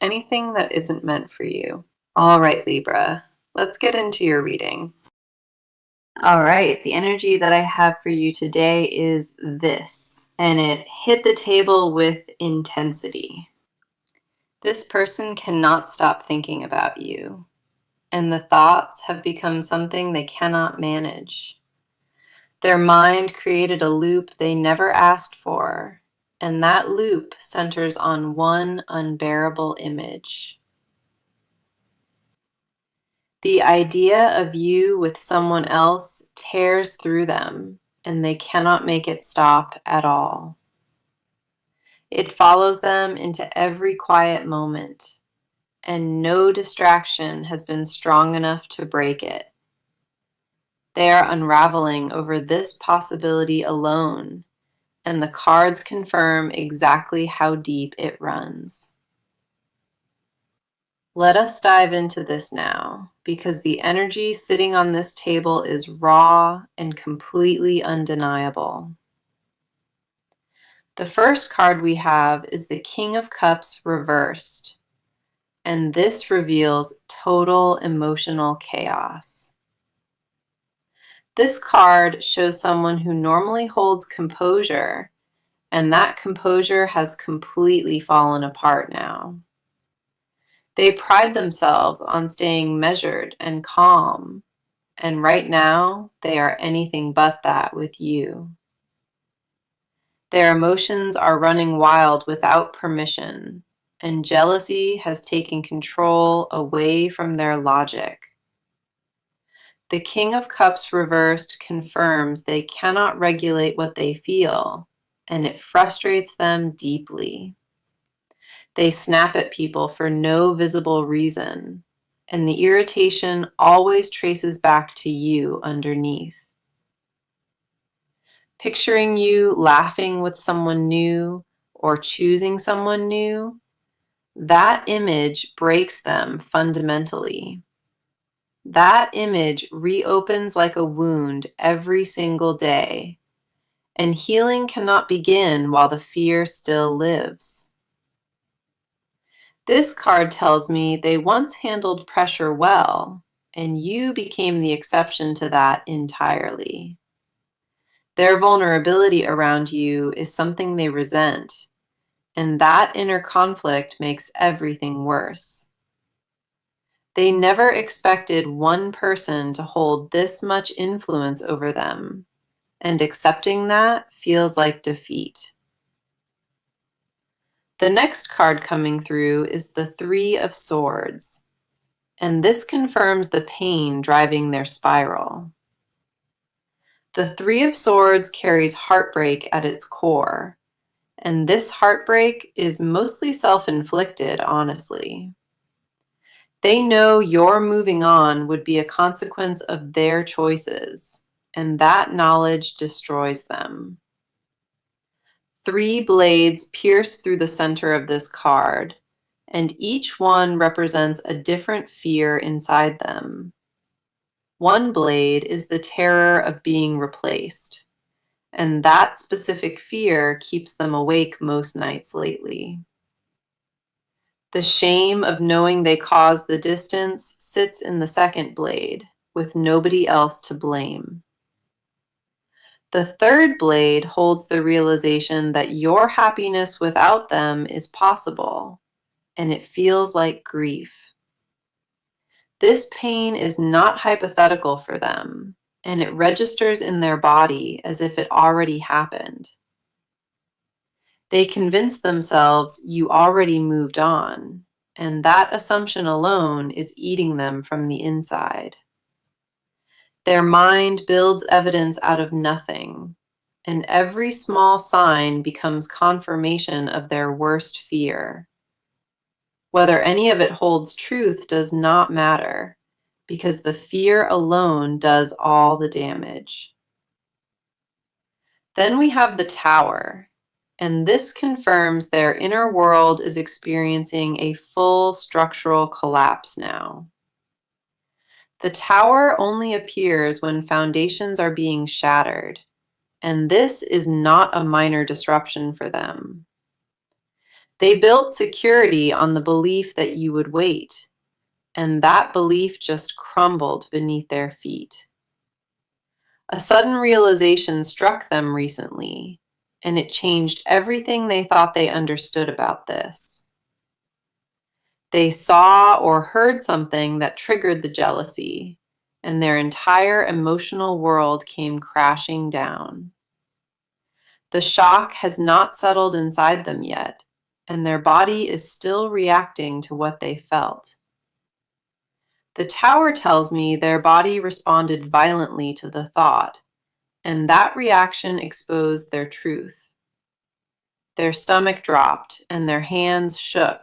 anything that isn't meant for you. All right, Libra, let's get into your reading. All right, the energy that I have for you today is this, and it hit the table with intensity. This person cannot stop thinking about you, and the thoughts have become something they cannot manage. Their mind created a loop they never asked for, and that loop centers on one unbearable image. The idea of you with someone else tears through them, and they cannot make it stop at all. It follows them into every quiet moment, and no distraction has been strong enough to break it. They are unraveling over this possibility alone, and the cards confirm exactly how deep it runs. Let us dive into this now, because the energy sitting on this table is raw and completely undeniable. The first card we have is the King of Cups reversed, and this reveals total emotional chaos. This card shows someone who normally holds composure, and that composure has completely fallen apart now. They pride themselves on staying measured and calm, and right now they are anything but that with you. Their emotions are running wild without permission, and jealousy has taken control away from their logic. The King of Cups reversed confirms they cannot regulate what they feel, and it frustrates them deeply. They snap at people for no visible reason, and the irritation always traces back to you underneath. Picturing you laughing with someone new or choosing someone new, that image breaks them fundamentally. That image reopens like a wound every single day, and healing cannot begin while the fear still lives. This card tells me they once handled pressure well, and you became the exception to that entirely. Their vulnerability around you is something they resent, and that inner conflict makes everything worse. They never expected one person to hold this much influence over them, and accepting that feels like defeat. The next card coming through is the Three of Swords, and this confirms the pain driving their spiral. The Three of Swords carries heartbreak at its core, and this heartbreak is mostly self-inflicted, honestly. They know your moving on would be a consequence of their choices, and that knowledge destroys them. Three blades pierce through the center of this card, and each one represents a different fear inside them. One blade is the terror of being replaced, and that specific fear keeps them awake most nights lately. The shame of knowing they caused the distance sits in the second blade, with nobody else to blame. The third blade holds the realization that your happiness without them is possible, and it feels like grief. This pain is not hypothetical for them, and it registers in their body as if it already happened. They convince themselves you already moved on, and that assumption alone is eating them from the inside. Their mind builds evidence out of nothing, and every small sign becomes confirmation of their worst fear. Whether any of it holds truth does not matter, because the fear alone does all the damage. Then we have the Tower, and this confirms their inner world is experiencing a full structural collapse now. The Tower only appears when foundations are being shattered, and this is not a minor disruption for them. They built security on the belief that you would wait, and that belief just crumbled beneath their feet. A sudden realization struck them recently, and it changed everything they thought they understood about this. They saw or heard something that triggered the jealousy, and their entire emotional world came crashing down. The shock has not settled inside them yet, and their body is still reacting to what they felt. The tower tells me their body responded violently to the thought, and that reaction exposed their truth. Their stomach dropped and their hands shook,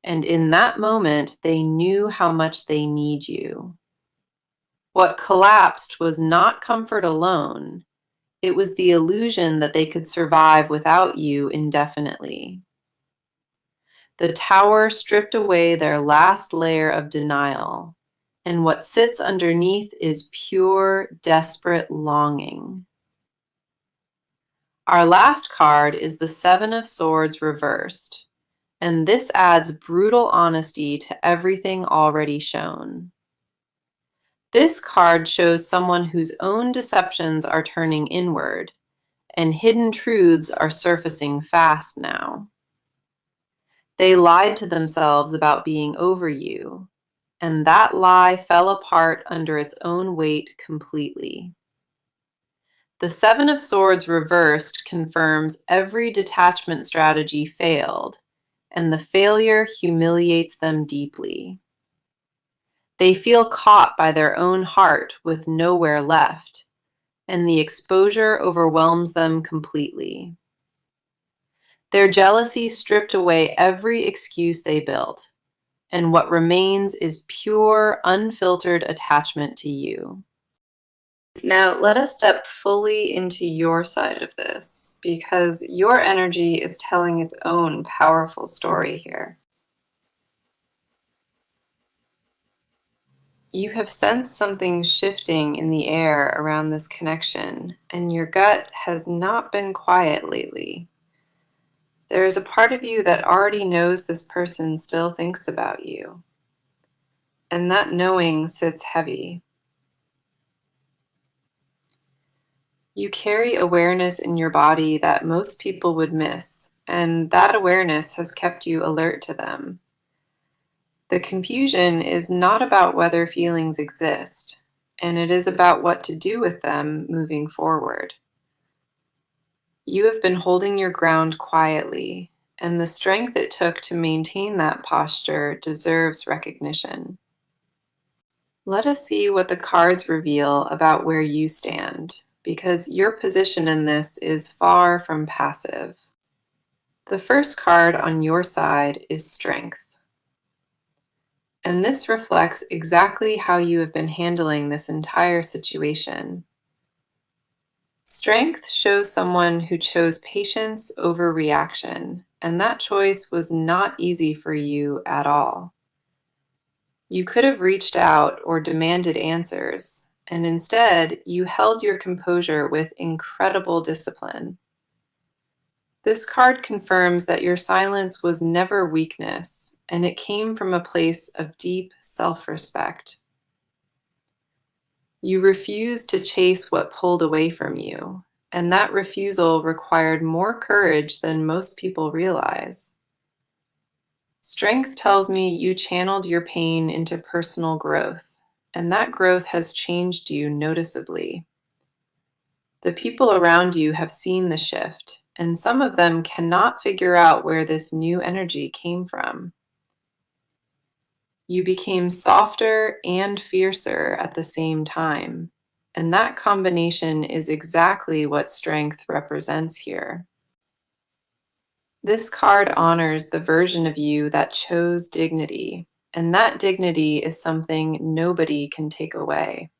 and in that moment they knew how much they need you. What collapsed was not comfort alone, it was the illusion that they could survive without you indefinitely. The tower stripped away their last layer of denial, and what sits underneath is pure, desperate longing. Our last card is the Seven of Swords reversed, and this adds brutal honesty to everything already shown. This card shows someone whose own deceptions are turning inward, and hidden truths are surfacing fast now. They lied to themselves about being over you, and that lie fell apart under its own weight completely. The Seven of Swords reversed confirms every detachment strategy failed, and the failure humiliates them deeply. They feel caught by their own heart with nowhere left, and the exposure overwhelms them completely. Their jealousy stripped away every excuse they built, and what remains is pure, unfiltered attachment to you. Now, let us step fully into your side of this, because your energy is telling its own powerful story here. You have sensed something shifting in the air around this connection, and your gut has not been quiet lately. There is a part of you that already knows this person still thinks about you, and that knowing sits heavy. You carry awareness in your body that most people would miss, and that awareness has kept you alert to them. The confusion is not about whether feelings exist, and it is about what to do with them moving forward. You have been holding your ground quietly, and the strength it took to maintain that posture deserves recognition. Let us see what the cards reveal about where you stand, because your position in this is far from passive. The first card on your side is Strength, and this reflects exactly how you have been handling this entire situation. Strength shows someone who chose patience over reaction, and that choice was not easy for you at all. You could have reached out or demanded answers, and instead, you held your composure with incredible discipline. This card confirms that your silence was never weakness, and it came from a place of deep self-respect. You refused to chase what pulled away from you, and that refusal required more courage than most people realize. Strength tells me you channeled your pain into personal growth, and that growth has changed you noticeably. The people around you have seen the shift, and some of them cannot figure out where this new energy came from. You became softer and fiercer at the same time, and that combination is exactly what strength represents here. This card honors the version of you that chose dignity, and that dignity is something nobody can take away.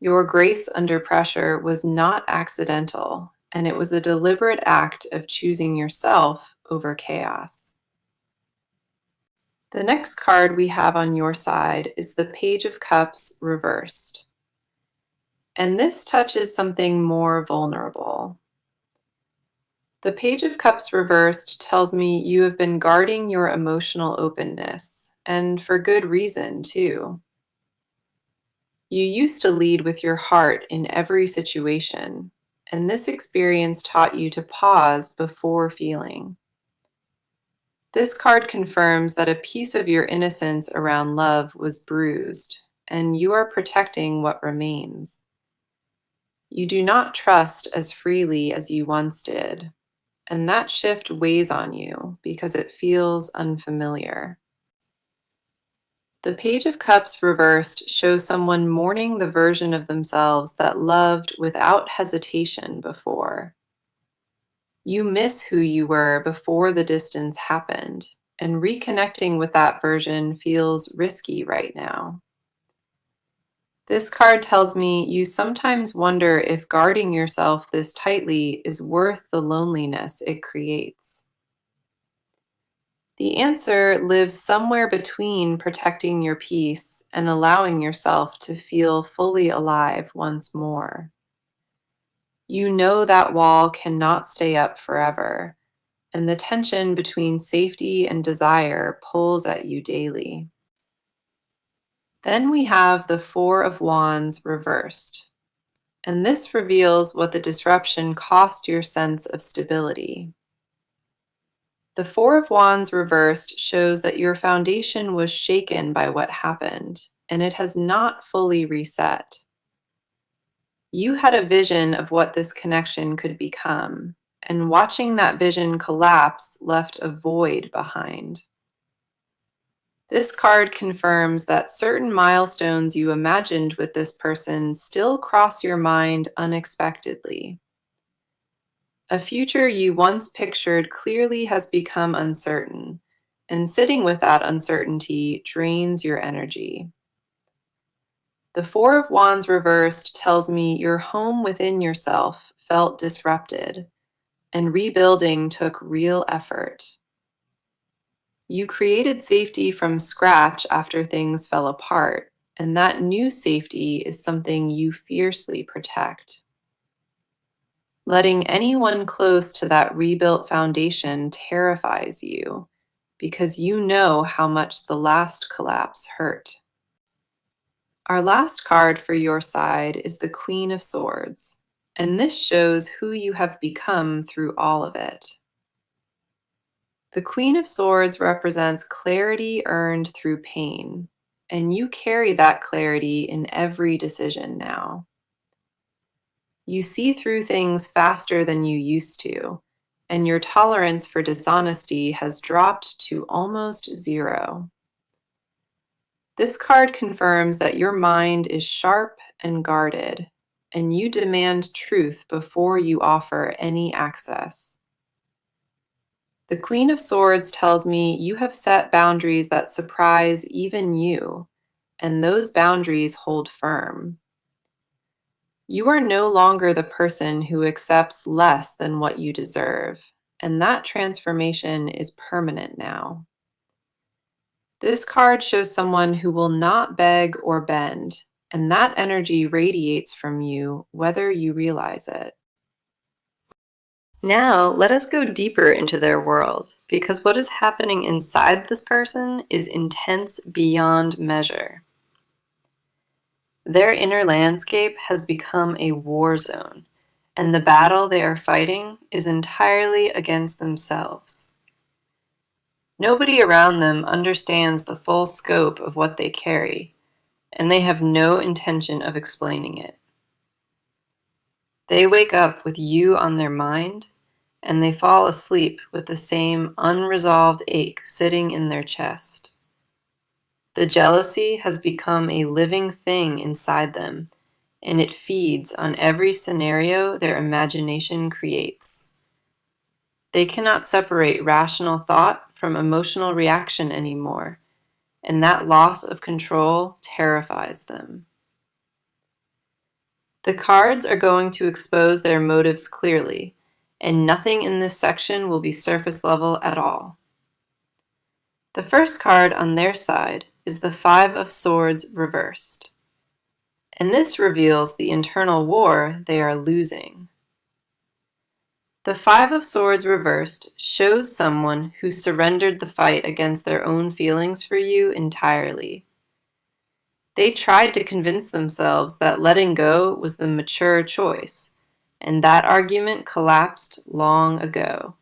Your grace under pressure was not accidental, and it was a deliberate act of choosing yourself over chaos. The next card we have on your side is the Page of Cups reversed. And this touches something more vulnerable. The Page of Cups reversed tells me you have been guarding your emotional openness, and for good reason, too. You used to lead with your heart in every situation, and this experience taught you to pause before feeling. This card confirms that a piece of your innocence around love was bruised, and you are protecting what remains. You do not trust as freely as you once did, and that shift weighs on you because it feels unfamiliar. The Page of Cups reversed shows someone mourning the version of themselves that loved without hesitation before. You miss who you were before the distance happened, and reconnecting with that version feels risky right now. This card tells me you sometimes wonder if guarding yourself this tightly is worth the loneliness it creates. The answer lives somewhere between protecting your peace and allowing yourself to feel fully alive once more. You know that wall cannot stay up forever, and the tension between safety and desire pulls at you daily. Then we have the Four of Wands reversed, and this reveals what the disruption cost your sense of stability. The Four of Wands reversed shows that your foundation was shaken by what happened, and it has not fully reset. You had a vision of what this connection could become, and watching that vision collapse left a void behind. This card confirms that certain milestones you imagined with this person still cross your mind unexpectedly. A future you once pictured clearly has become uncertain, and sitting with that uncertainty drains your energy. The Four of Wands reversed tells me your home within yourself felt disrupted, and rebuilding took real effort. You created safety from scratch after things fell apart, and that new safety is something you fiercely protect. Letting anyone close to that rebuilt foundation terrifies you because you know how much the last collapse hurt. Our last card for your side is the Queen of Swords, and this shows who you have become through all of it. The Queen of Swords represents clarity earned through pain, and you carry that clarity in every decision now. You see through things faster than you used to, and your tolerance for dishonesty has dropped to almost zero. This card confirms that your mind is sharp and guarded, and you demand truth before you offer any access. The Queen of Swords tells me you have set boundaries that surprise even you, and those boundaries hold firm. You are no longer the person who accepts less than what you deserve, and that transformation is permanent now. This card shows someone who will not beg or bend, and that energy radiates from you whether you realize it. Now, let us go deeper into their world, because what is happening inside this person is intense beyond measure. Their inner landscape has become a war zone, and the battle they are fighting is entirely against themselves. Nobody around them understands the full scope of what they carry, and they have no intention of explaining it. They wake up with you on their mind, and they fall asleep with the same unresolved ache sitting in their chest. The jealousy has become a living thing inside them, and it feeds on every scenario their imagination creates. They cannot separate rational thought from emotional reaction anymore, and that loss of control terrifies them. The cards are going to expose their motives clearly, and nothing in this section will be surface level at all. The first card on their side is the Five of Swords reversed, and this reveals the internal war they are losing. The Five of Swords reversed shows someone who surrendered the fight against their own feelings for you entirely. They tried to convince themselves that letting go was the mature choice, and that argument collapsed long ago.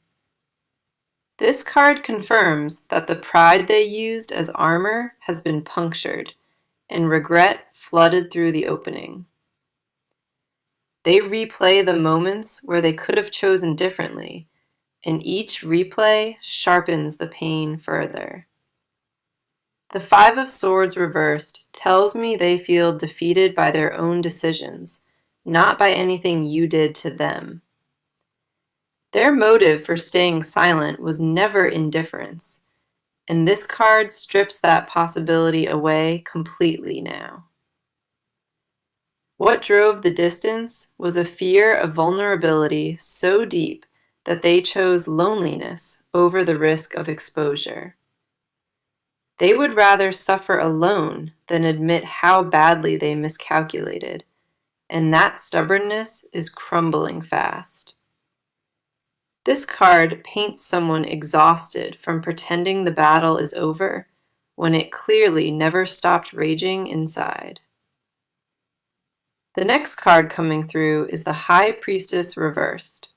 This card confirms that the pride they used as armor has been punctured, and regret flooded through the opening. They replay the moments where they could have chosen differently, and each replay sharpens the pain further. The Five of Swords reversed tells me they feel defeated by their own decisions, not by anything you did to them. Their motive for staying silent was never indifference, and this card strips that possibility away completely now. What drove the distance was a fear of vulnerability so deep that they chose loneliness over the risk of exposure. They would rather suffer alone than admit how badly they miscalculated, and that stubbornness is crumbling fast. This card paints someone exhausted from pretending the battle is over when it clearly never stopped raging inside. The next card coming through is the High Priestess reversed,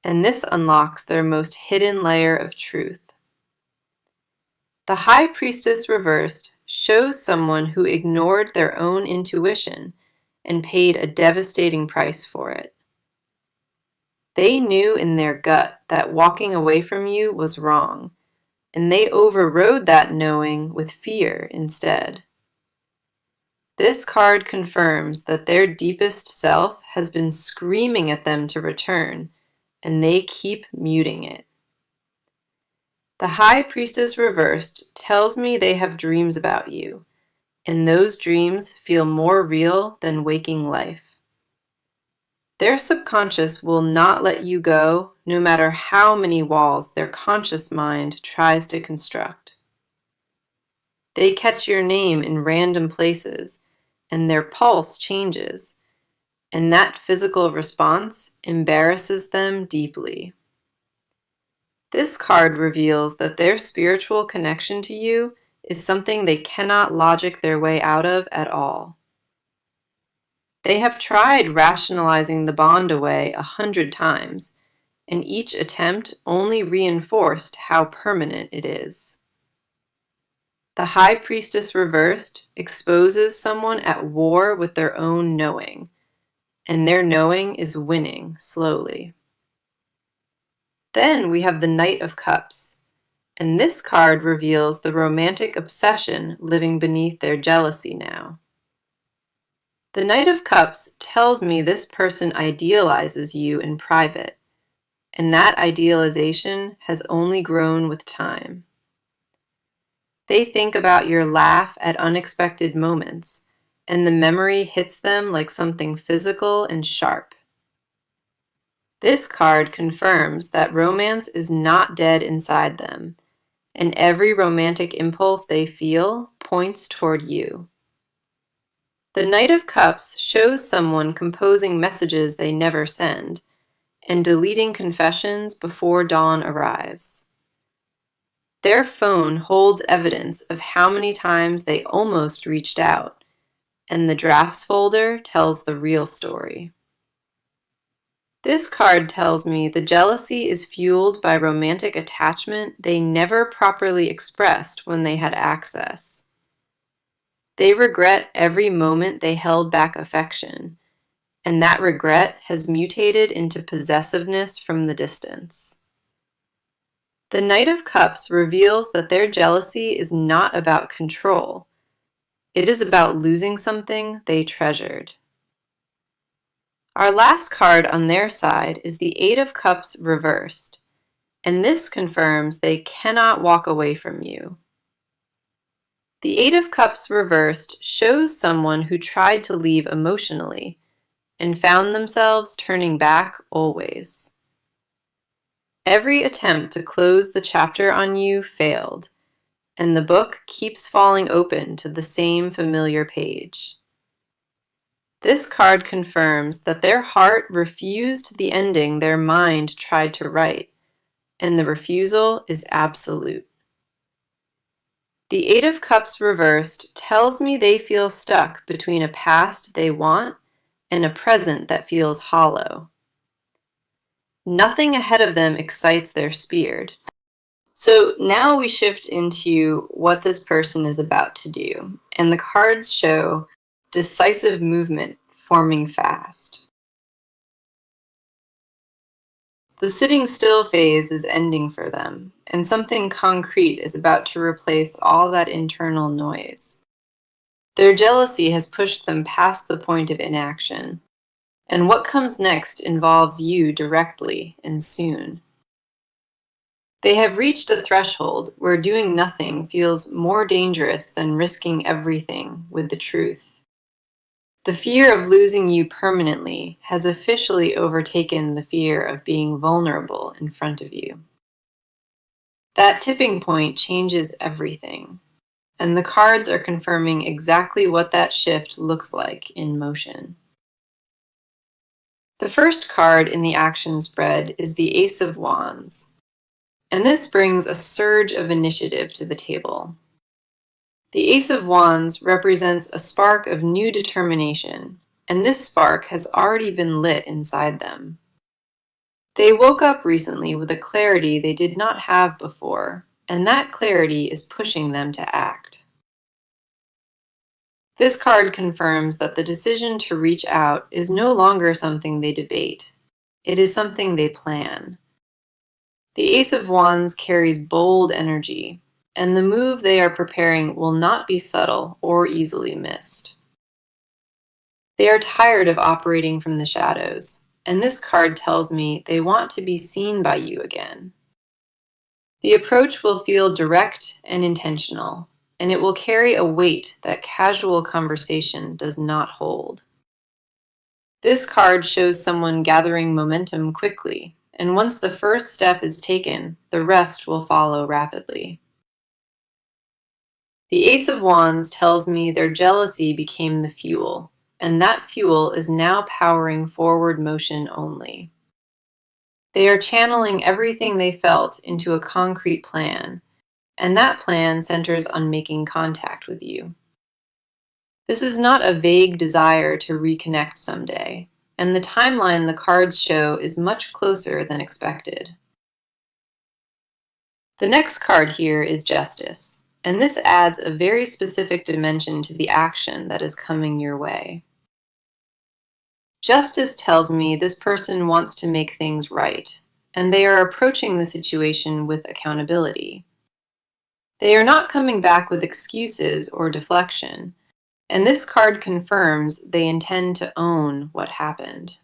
and this unlocks their most hidden layer of truth. The High Priestess reversed shows someone who ignored their own intuition and paid a devastating price for it. They knew in their gut that walking away from you was wrong, and they overrode that knowing with fear instead. This card confirms that their deepest self has been screaming at them to return, and they keep muting it. The High Priestess reversed tells me they have dreams about you, and those dreams feel more real than waking life. Their subconscious will not let you go, no matter how many walls their conscious mind tries to construct. They catch your name in random places, and their pulse changes, and that physical response embarrasses them deeply. This card reveals that their spiritual connection to you is something they cannot logic their way out of at all. They have tried rationalizing the bond away 100 times, and each attempt only reinforced how permanent it is. The High Priestess reversed exposes someone at war with their own knowing, and their knowing is winning slowly. Then we have the Knight of Cups, and this card reveals the romantic obsession living beneath their jealousy now. The Knight of Cups tells me this person idealizes you in private, and that idealization has only grown with time. They think about your laugh at unexpected moments, and the memory hits them like something physical and sharp. This card confirms that romance is not dead inside them, and every romantic impulse they feel points toward you. The Knight of Cups shows someone composing messages they never send, and deleting confessions before dawn arrives. Their phone holds evidence of how many times they almost reached out, and the drafts folder tells the real story. This card tells me the jealousy is fueled by romantic attachment they never properly expressed when they had access. They regret every moment they held back affection, and that regret has mutated into possessiveness from the distance. The Knight of Cups reveals that their jealousy is not about control. It is about losing something they treasured. Our last card on their side is the Eight of Cups reversed, and this confirms they cannot walk away from you. The Eight of Cups reversed shows someone who tried to leave emotionally and found themselves turning back always. Every attempt to close the chapter on you failed, and the book keeps falling open to the same familiar page. This card confirms that their heart refused the ending their mind tried to write, and the refusal is absolute. The Eight of Cups reversed tells me they feel stuck between a past they want and a present that feels hollow. Nothing ahead of them excites their spirit. So now we shift into what this person is about to do, and the cards show decisive movement forming fast. The sitting still phase is ending for them, and something concrete is about to replace all that internal noise. Their jealousy has pushed them past the point of inaction, and what comes next involves you directly and soon. They have reached a threshold where doing nothing feels more dangerous than risking everything with the truth. The fear of losing you permanently has officially overtaken the fear of being vulnerable in front of you. That tipping point changes everything, and the cards are confirming exactly what that shift looks like in motion. The first card in the action spread is the Ace of Wands, and this brings a surge of initiative to the table. The Ace of Wands represents a spark of new determination, and this spark has already been lit inside them. They woke up recently with a clarity they did not have before, and that clarity is pushing them to act. This card confirms that the decision to reach out is no longer something they debate. It is something they plan. The Ace of Wands carries bold energy, and the move they are preparing will not be subtle or easily missed. They are tired of operating from the shadows, and this card tells me they want to be seen by you again. The approach will feel direct and intentional, and it will carry a weight that casual conversation does not hold. This card shows someone gathering momentum quickly, and once the first step is taken, the rest will follow rapidly. The Ace of Wands tells me their jealousy became the fuel, and that fuel is now powering forward motion only. They are channeling everything they felt into a concrete plan, and that plan centers on making contact with you. This is not a vague desire to reconnect someday, and the timeline the cards show is much closer than expected. The next card here is Justice, and this adds a very specific dimension to the action that is coming your way. Justice tells me this person wants to make things right, and they are approaching the situation with accountability. They are not coming back with excuses or deflection, and this card confirms they intend to own what happened.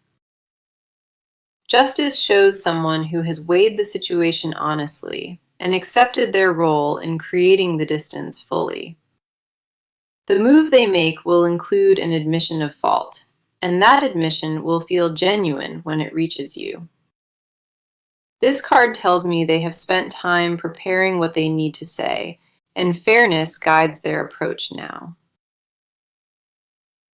Justice shows someone who has weighed the situation honestly and accepted their role in creating the distance fully. The move they make will include an admission of fault, and that admission will feel genuine when it reaches you. This card tells me they have spent time preparing what they need to say, and fairness guides their approach now.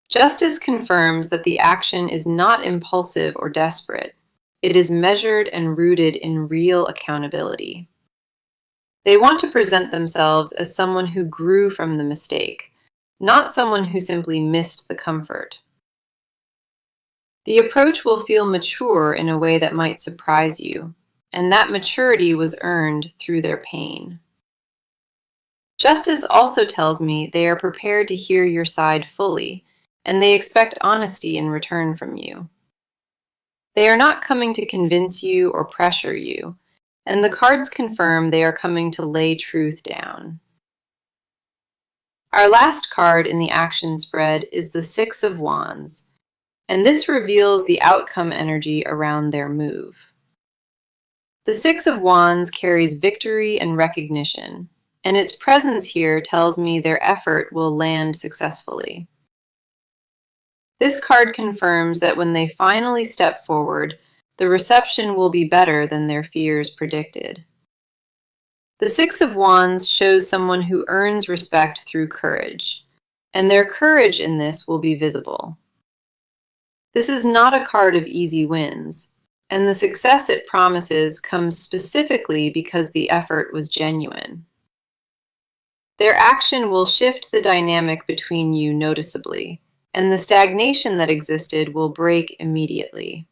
Justice confirms that the action is not impulsive or desperate. It is measured and rooted in real accountability. They want to present themselves as someone who grew from the mistake, not someone who simply missed the comfort. The approach will feel mature in a way that might surprise you, and that maturity was earned through their pain. Justice also tells me they are prepared to hear your side fully, and they expect honesty in return from you. They are not coming to convince you or pressure you, and the cards confirm they are coming to lay truth down. Our last card in the action spread is the Six of Wands, and this reveals the outcome energy around their move. The Six of Wands carries victory and recognition, and its presence here tells me their effort will land successfully. This card confirms that when they finally step forward, the reception will be better than their fears predicted. The Six of Wands shows someone who earns respect through courage, and their courage in this will be visible. This is not a card of easy wins, and the success it promises comes specifically because the effort was genuine. Their action will shift the dynamic between you noticeably, and the stagnation that existed will break immediately.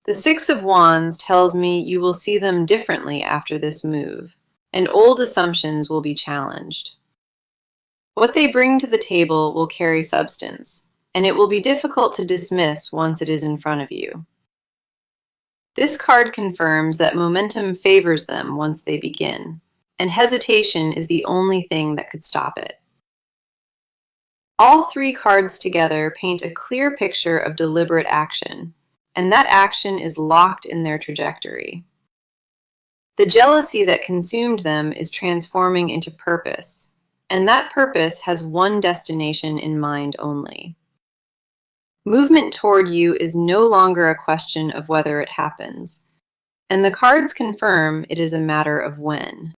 The Six of Wands tells me you will see them differently after this move, and old assumptions will be challenged. What they bring to the table will carry substance, and it will be difficult to dismiss once it is in front of you. This card confirms that momentum favors them once they begin, and hesitation is the only thing that could stop it. All three cards together paint a clear picture of deliberate action, and that action is locked in their trajectory. The jealousy that consumed them is transforming into purpose, and that purpose has one destination in mind only. Movement toward you is no longer a question of whether it happens, and the cards confirm it is a matter of when.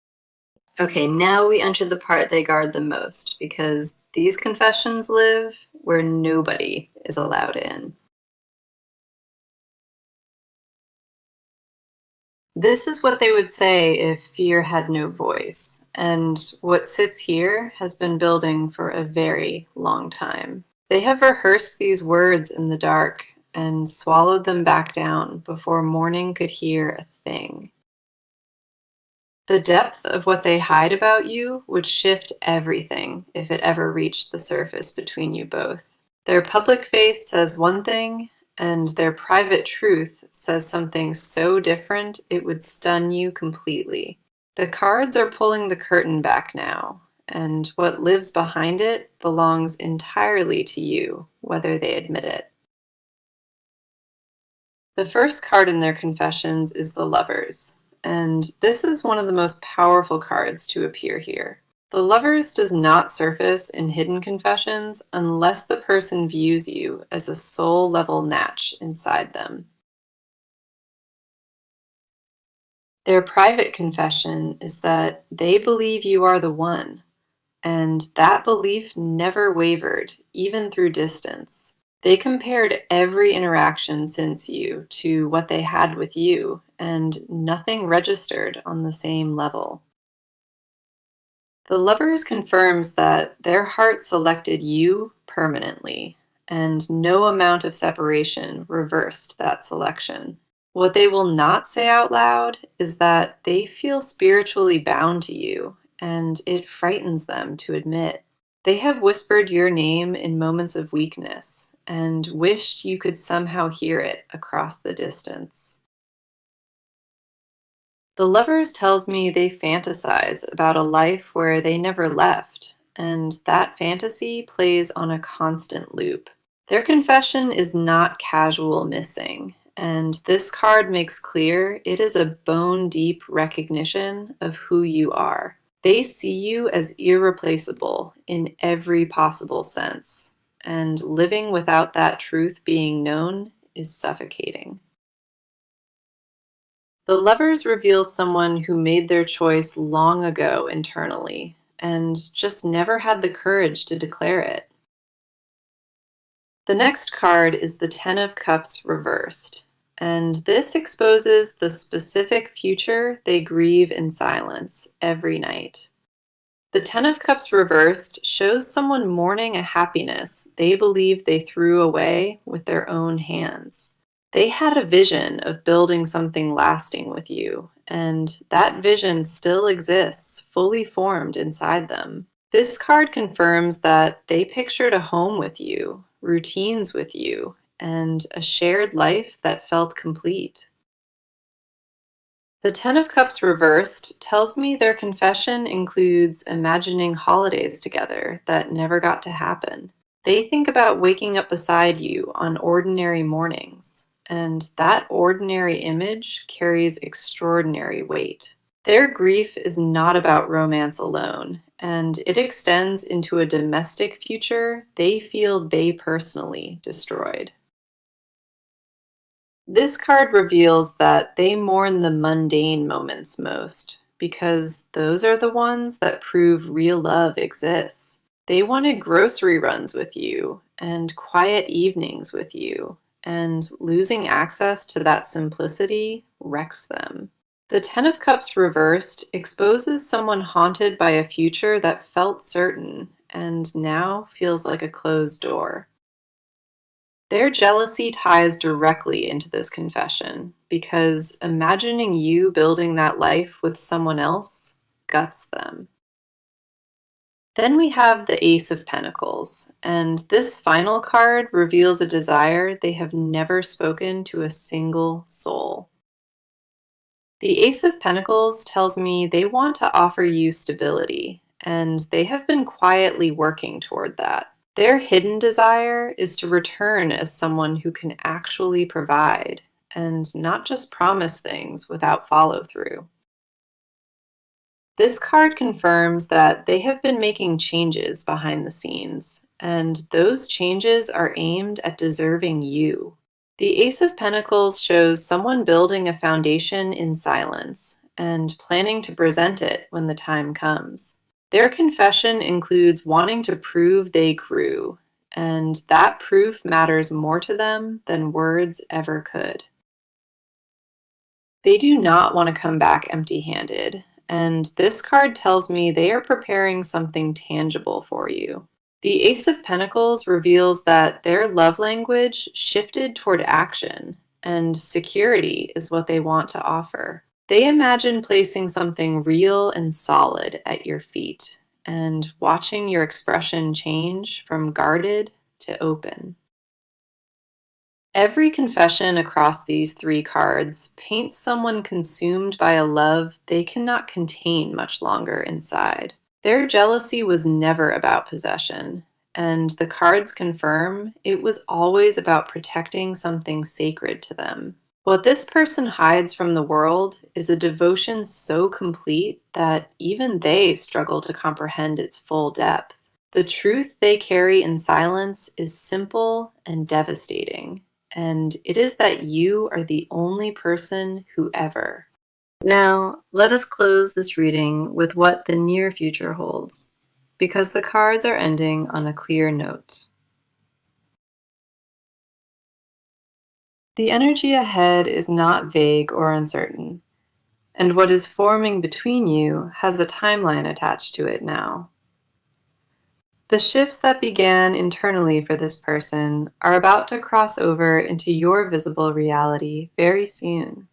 Okay, now we enter the part they guard the most, because these confessions live where nobody is allowed in. This is what they would say if fear had no voice, and what sits here has been building for a very long time. They have rehearsed these words in the dark and swallowed them back down before morning could hear a thing. The depth of what they hide about you would shift everything if it ever reached the surface between you both. Their public face says one thing, and their private truth says something so different it would stun you completely. The cards are pulling the curtain back now, and what lives behind it belongs entirely to you, whether they admit it. The first card in their confessions is the Lovers, and this is one of the most powerful cards to appear here. The Lovers does not surface in hidden confessions unless the person views you as a soul-level match inside them. Their private confession is that they believe you are the one, and that belief never wavered, even through distance. They compared every interaction since you to what they had with you, and nothing registered on the same level. The Lovers confirms that their heart selected you permanently, and no amount of separation reversed that selection. What they will not say out loud is that they feel spiritually bound to you, and it frightens them to admit. They have whispered your name in moments of weakness and wished you could somehow hear it across the distance. The Lovers tells me they fantasize about a life where they never left, and that fantasy plays on a constant loop. Their confession is not casual missing, and this card makes clear it is a bone-deep recognition of who you are. They see you as irreplaceable in every possible sense, and living without that truth being known is suffocating. The Lovers reveal someone who made their choice long ago internally, and just never had the courage to declare it. The next card is the Ten of Cups reversed, and this exposes the specific future they grieve in silence every night. The Ten of Cups reversed shows someone mourning a happiness they believe they threw away with their own hands. They had a vision of building something lasting with you, and that vision still exists, fully formed inside them. This card confirms that they pictured a home with you, routines with you, and a shared life that felt complete. The Ten of Cups reversed tells me their confession includes imagining holidays together that never got to happen. They think about waking up beside you on ordinary mornings, and that ordinary image carries extraordinary weight. Their grief is not about romance alone, and it extends into a domestic future they feel they personally destroyed. This card reveals that they mourn the mundane moments most, because those are the ones that prove real love exists. They wanted grocery runs with you and quiet evenings with you, and losing access to that simplicity wrecks them. The Ten of Cups reversed exposes someone haunted by a future that felt certain and now feels like a closed door. Their jealousy ties directly into this confession because imagining you building that life with someone else guts them. Then we have the Ace of Pentacles, and this final card reveals a desire they have never spoken to a single soul. The Ace of Pentacles tells me they want to offer you stability, and they have been quietly working toward that. Their hidden desire is to return as someone who can actually provide, and not just promise things without follow through. This card confirms that they have been making changes behind the scenes, and those changes are aimed at deserving you. The Ace of Pentacles shows someone building a foundation in silence and planning to present it when the time comes. Their confession includes wanting to prove they grew, and that proof matters more to them than words ever could. They do not want to come back empty-handed, and this card tells me they are preparing something tangible for you. The Ace of Pentacles reveals that their love language shifted toward action, and security is what they want to offer. They imagine placing something real and solid at your feet, and watching your expression change from guarded to open. Every confession across these three cards paints someone consumed by a love they cannot contain much longer inside. Their jealousy was never about possession, and the cards confirm it was always about protecting something sacred to them. What this person hides from the world is a devotion so complete that even they struggle to comprehend its full depth. The truth they carry in silence is simple and devastating, and it is that you are the only person who ever. Now, let us close this reading with what the near future holds, because the cards are ending on a clear note. The energy ahead is not vague or uncertain, and what is forming between you has a timeline attached to it now. The shifts that began internally for this person are about to cross over into your visible reality very soon.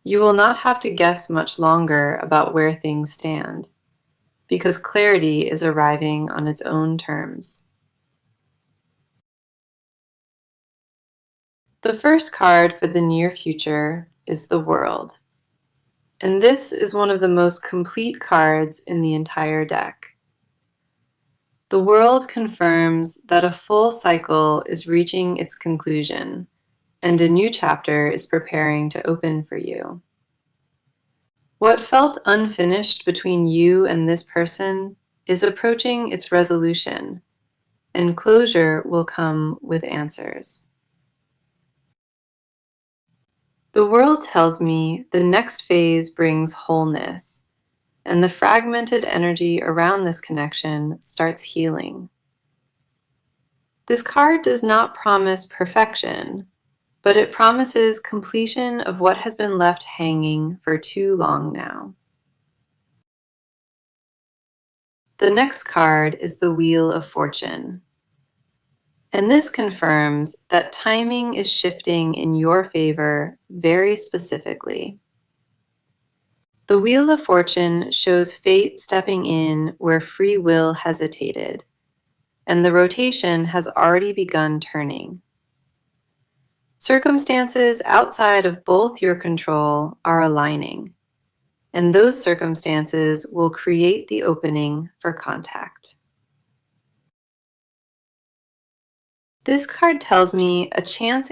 You will not have to guess much longer about where things stand, because clarity is arriving on its own terms. The first card for the near future is the World, and this is one of the most complete cards in the entire deck. The World confirms that a full cycle is reaching its conclusion, and a new chapter is preparing to open for you. What felt unfinished between you and this person is approaching its resolution, and closure will come with answers. The World tells me the next phase brings wholeness, and the fragmented energy around this connection starts healing. This card does not promise perfection, but it promises completion of what has been left hanging for too long now. The next card is the Wheel of Fortune, and this confirms that timing is shifting in your favor very specifically. The Wheel of Fortune shows fate stepping in where free will hesitated, and the rotation has already begun turning. Circumstances outside of both your control are aligning, and those circumstances will create the opening for contact. This card tells me a chance